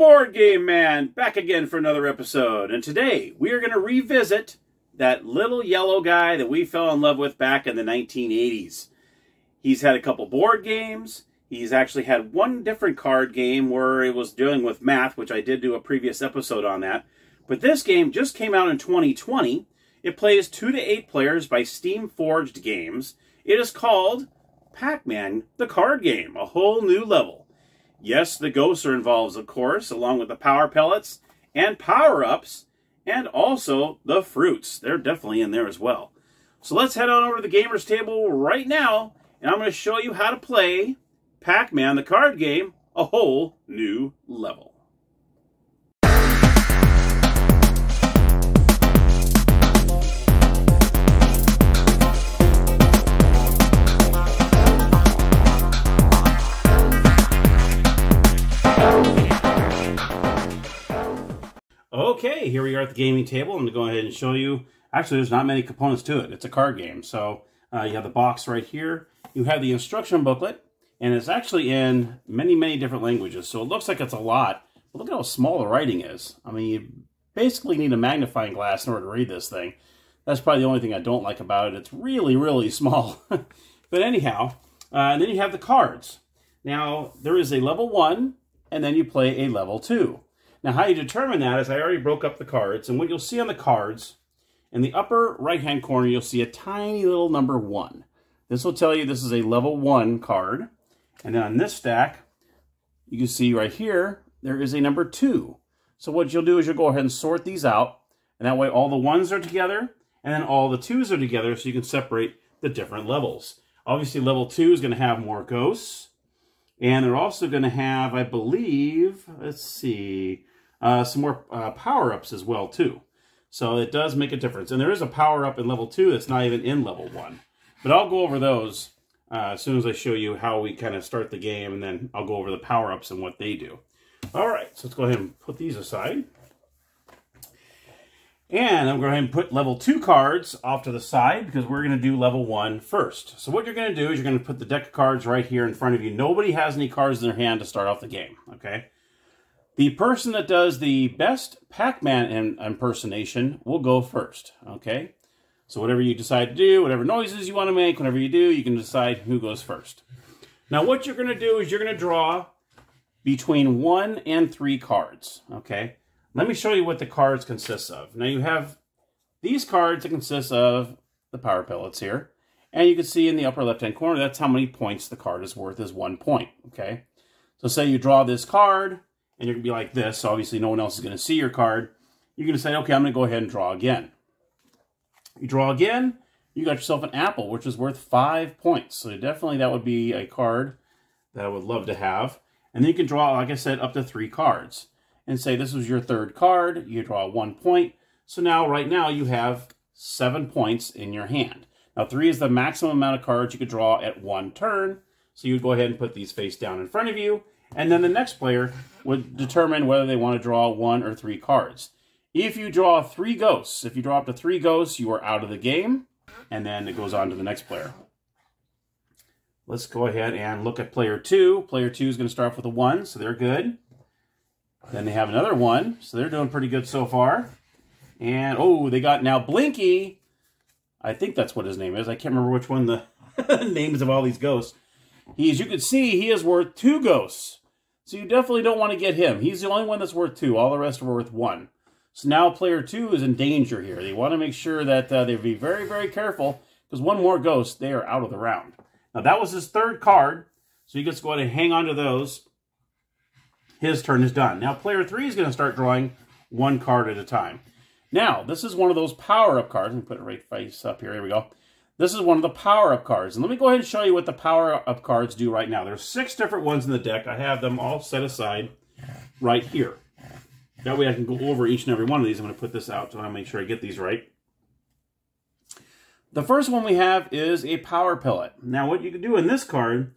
Board Game Man, back again for another episode. And today, we are going to revisit that little yellow guy that we fell in love with back in the 1980s. He's had a couple board games. He's actually had one different card game where it was dealing with math, which I did do a previous episode on that. But this game just came out in 2020. It plays 2 to 8 players by Steamforged Games. It is called Pac-Man, the card game, a whole new level. Yes, the ghosts are involved, of course, along with the power pellets and power-ups, and also the fruits. They're definitely in there as well. So let's head on over to the gamer's table right now, and I'm going to show you how to play Pac-Man, the card game, a whole new level. Okay, here we are at the gaming table. I'm going to go ahead and show you. Actually, there's not many components to it. It's a card game. So you have the box right here. You have the instruction booklet, and it's actually in many, many different languages. So it looks like it's a lot, but look at how small the writing is. I mean, you basically need a magnifying glass in order to read this thing. That's probably the only thing I don't like about it. It's really, really small. But anyhow, and then you have the cards. Now, there is a level 1, and then you play a level 2. Now, how you determine that is I already broke up the cards, and what you'll see on the cards, in the upper right-hand corner, you'll see a tiny little number 1. This will tell you this is a level 1 card. And then on this stack, you can see right here, there is a number 2. So what you'll do is you'll go ahead and sort these out, and that way all the 1s are together, and then all the 2s are together, so you can separate the different levels. Obviously, level 2 is going to have more ghosts, and they're also going to have, I believe, let's see, some more power-ups as well, too. So it does make a difference. And there is a power-up in level 2 that's not even in level 1. But I'll go over those as soon as I show you how we kind of start the game, and then I'll go over the power-ups and what they do. All right, so let's go ahead and put these aside. And I'm going to go ahead and put level 2 cards off to the side because we're going to do level 1 first. So what you're going to do is you're going to put the deck of cards right here in front of you. Nobody has any cards in their hand to start off the game, okay? The person that does the best Pac-Man impersonation will go first, okay? So whatever you decide to do, whatever noises you want to make, whatever you do, you can decide who goes first. Now what you're going to do is you're going to draw between 1 and 3 cards, okay? Let me show you what the cards consist of. Now you have these cards that consist of the power pellets here. And you can see in the upper left-hand corner, that's how many points the card is worth is 1 point, okay? So say you draw this card, and you're going to be like this, so obviously no one else is going to see your card. You're going to say, okay, I'm going to go ahead and draw again. You draw again, you got yourself an apple, which is worth 5 points. So definitely that would be a card that I would love to have. And then you can draw, like I said, up to 3 cards. And say this was your 3rd card, you draw 1 point. So now, right now, you have 7 points in your hand. Now, 3 is the maximum amount of cards you could draw at 1 turn. So you would go ahead and put these face down in front of you. And then the next player would determine whether they want to draw 1 or 3 cards. If you draw 3 ghosts, if you draw up to 3 ghosts, you are out of the game. And then it goes on to the next player. Let's go ahead and look at player 2. Player 2 is going to start off with a 1, so they're good. Then they have another 1, so they're doing pretty good so far. And, oh, they got now Blinky. I think that's what his name is. I can't remember which one the names of all these ghosts. As you can see, he is worth 2 ghosts. So you definitely don't want to get him. He's the only one that's worth 2. All the rest are worth 1. So now player 2 is in danger here. They want to make sure that they be very, very careful, because 1 more ghost, they are out of the round. Now, that was his 3rd card, so he gets to go ahead and hang on to those. His turn is done. Now, player 3 is going to start drawing 1 card at a time. Now, this is one of those power-up cards. Let me put it right face up here. Here we go. This is one of the power-up cards. And let me go ahead and show you what the power-up cards do right now. There's 6 different ones in the deck. I have them all set aside right here. That way I can go over each and every one of these. I'm going to put this out so I want to make sure I get these right. The first one we have is a power pellet. Now, what you can do in this card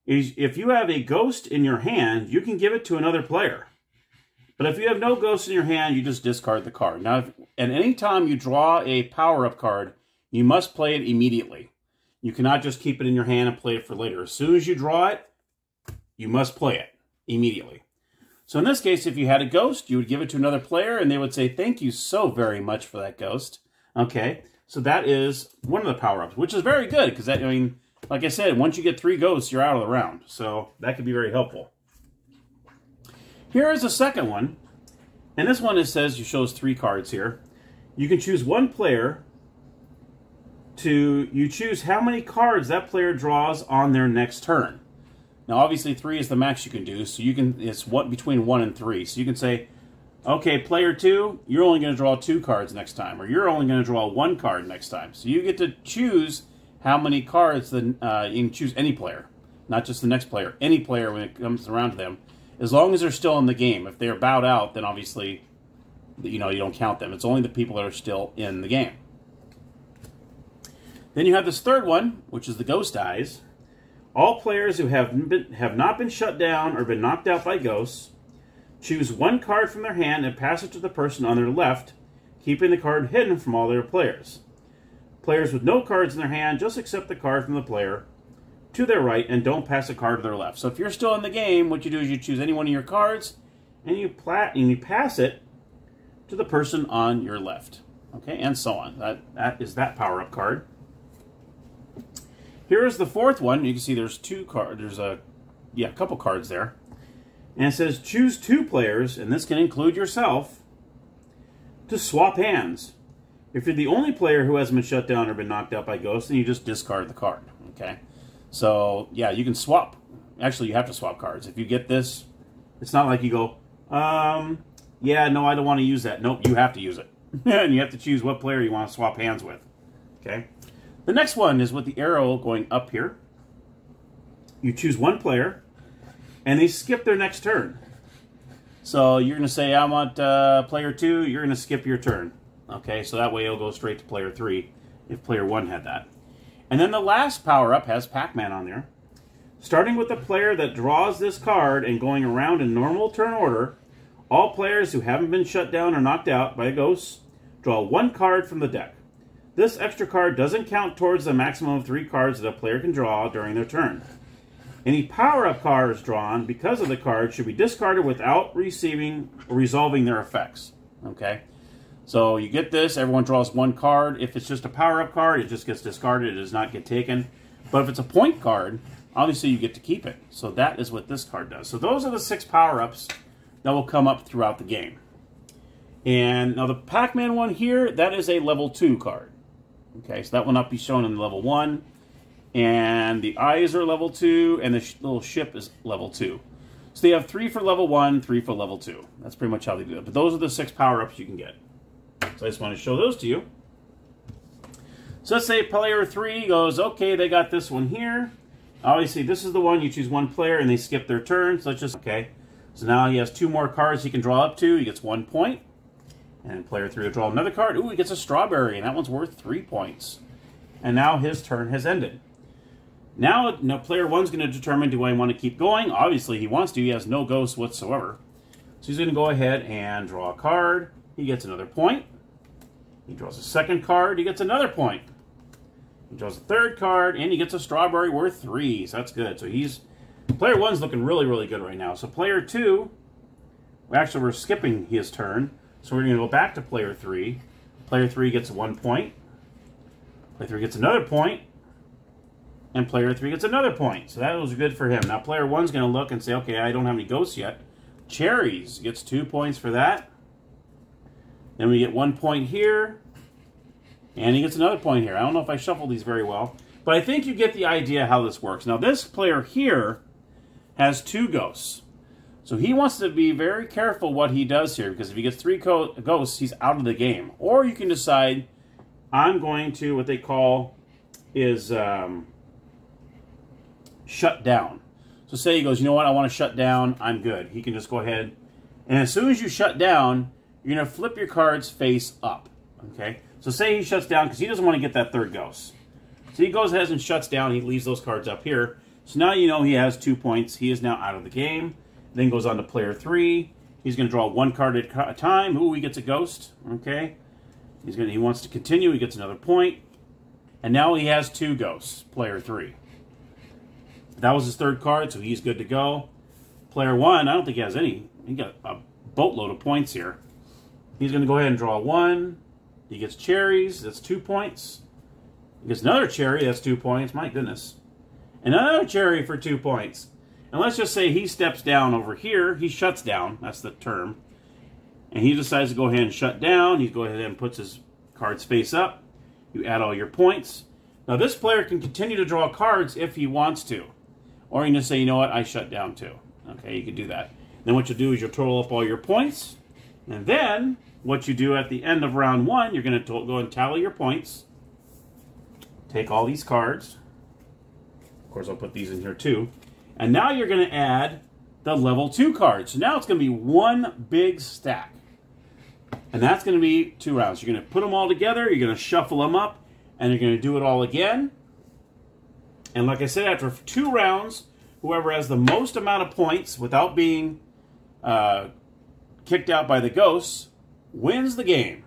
is if you have a ghost in your hand, you can give it to another player. But if you have no ghost in your hand, you just discard the card. Now, at any time you draw a power-up card, you must play it immediately. You cannot just keep it in your hand and play it for later. As soon as you draw it, you must play it immediately. So in this case, if you had a ghost, you would give it to another player, and they would say, thank you so very much for that ghost. Okay, so that is one of the power-ups, which is very good, because that, I mean, like I said, once you get 3 ghosts, you're out of the round. So that could be very helpful. Here is the second one. And this one, it says, you shows 3 cards here. You can choose one player to, you choose how many cards that player draws on their next turn. Now, obviously, 3 is the max you can do, so you can, it's what between 1 and 3. So you can say, okay, player 2, you're only going to draw 2 cards next time, or you're only going to draw 1 card next time. So you get to choose how many cards, you can choose any player, not just the next player, any player when it comes around to them, as long as they're still in the game. If they're bowed out, then obviously, you know, you don't count them. It's only the people that are still in the game. Then you have this third one, which is the ghost eyes. All players who have not been shut down or been knocked out by ghosts choose 1 card from their hand and pass it to the person on their left, keeping the card hidden from all their players. Players with no cards in their hand just accept the card from the player to their right and don't pass a card to their left. So if you're still in the game, what you do is you choose any one of your cards and you pass it to the person on your left. Okay, and so on. That is that power-up card. Here is the fourth one. You can see there's 2 cards. There's a couple cards there. And it says choose 2 players, and this can include yourself, to swap hands. If you're the only player who hasn't been shut down or been knocked out by ghosts, then you just discard the card. Okay? So, yeah, you can swap. Actually, you have to swap cards. If you get this, it's not like you go, yeah, no, I don't want to use that. Nope, you have to use it. And you have to choose what player you want to swap hands with. Okay? The next one is with the arrow going up here. You choose 1 player, and they skip their next turn. So you're going to say, I want player 2, you're going to skip your turn. Okay, so that way it'll go straight to player 3 if player 1 had that. And then the last power-up has Pac-Man on there. Starting with the player that draws this card and going around in normal turn order, all players who haven't been shut down or knocked out by ghosts draw 1 card from the deck. This extra card doesn't count towards the maximum of 3 cards that a player can draw during their turn. Any power-up cards drawn because of the card should be discarded without receiving or resolving their effects. Okay? So you get this, everyone draws 1 card. If it's just a power-up card, it just gets discarded, it does not get taken. But if it's a point card, obviously you get to keep it. So that is what this card does. So those are the 6 power-ups that will come up throughout the game. And now the Pac-Man one here, that is a level 2 card. Okay, so that will not be shown in level 1. And the eyes are level 2, and the little ship is level 2. So they have 3 for level 1, 3 for level 2. That's pretty much how they do it. But those are the 6 power-ups you can get. So I just want to show those to you. So let's say player 3 goes, okay, they got this one here. Obviously, this is the one. You choose 1 player, and they skip their turn. So let's just, okay. So now he has 2 more cards he can draw up to. He gets 1 point. And player 3 will draw another card. Ooh, he gets a strawberry, and that one's worth 3 points. And now his turn has ended. Now player 1's going to determine, do I want to keep going? Obviously, he wants to. He has no ghosts whatsoever. So he's going to go ahead and draw a card. He gets another point. He draws a second card. He gets another point. He draws a third card, and he gets a strawberry worth 3. So that's good. So player 1's looking really, really good right now. So player 2, we're skipping his turn. So we're going to go back to player 3. Player 3 gets 1 point. Player 3 gets another point. And player 3 gets another point. So that was good for him. Now player 1's going to look and say, okay, I don't have any ghosts yet. Cherries gets 2 points for that. Then we get 1 point here. And he gets another point here. I don't know if I shuffled these very well. But I think you get the idea how this works. Now this player here has 2 ghosts. So he wants to be very careful what he does here, because if he gets 3 ghosts, he's out of the game. Or you can decide, I'm going to, what they call is shut down. So say he goes, you know what, I want to shut down, I'm good. He can just go ahead, and as soon as you shut down, you're going to flip your cards face up. Okay? So say he shuts down because he doesn't want to get that 3rd ghost. So he goes ahead and shuts down, he leaves those cards up here. So now you know he has 2 points. He is now out of the game. Then goes on to player 3. He's going to draw 1 card at a time. Ooh, he gets a ghost. Okay. He wants to continue. He gets another point. And now he has 2 ghosts, player 3. That was his 3rd card, so he's good to go. Player 1, I don't think he has any. he got a boatload of points here. He's going to go ahead and draw 1. He gets cherries. That's 2 points. He gets another cherry. That's 2 points. My goodness. And another cherry for 2 points. And let's just say he steps down over here. He shuts down. That's the term. And he decides to go ahead and shut down. He goes ahead and puts his cards face up. You add all your points. Now this player can continue to draw cards if he wants to. Or you can just say, you know what, I shut down too. Okay, you can do that. Then what you'll do is you'll total up all your points. And then what you do at the end of round 1, you're going to go and tally your points. Take all these cards. Of course, I'll put these in here too. And now you're going to add the level 2 cards. So now it's going to be one big stack. And that's going to be 2 rounds. You're going to put them all together. You're going to shuffle them up. And you're going to do it all again. And like I said, after 2 rounds, whoever has the most amount of points without being kicked out by the ghosts wins the game.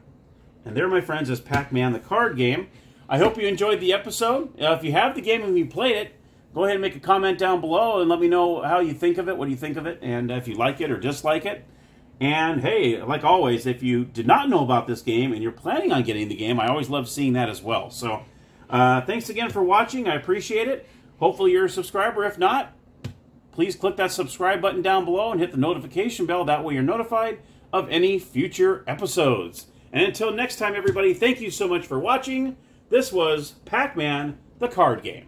And there, my friends, is Pac-Man the card game. I hope you enjoyed the episode. If you have the game and you played it, go ahead and make a comment down below and let me know how you think of it, what do you think of it, and if you like it or dislike it. And hey, like always, if you did not know about this game and you're planning on getting the game, I always love seeing that as well. So thanks again for watching. I appreciate it. Hopefully you're a subscriber. If not, please click that subscribe button down below and hit the notification bell. That way you're notified of any future episodes. And until next time, everybody, thank you so much for watching. This was Pac-Man the card game.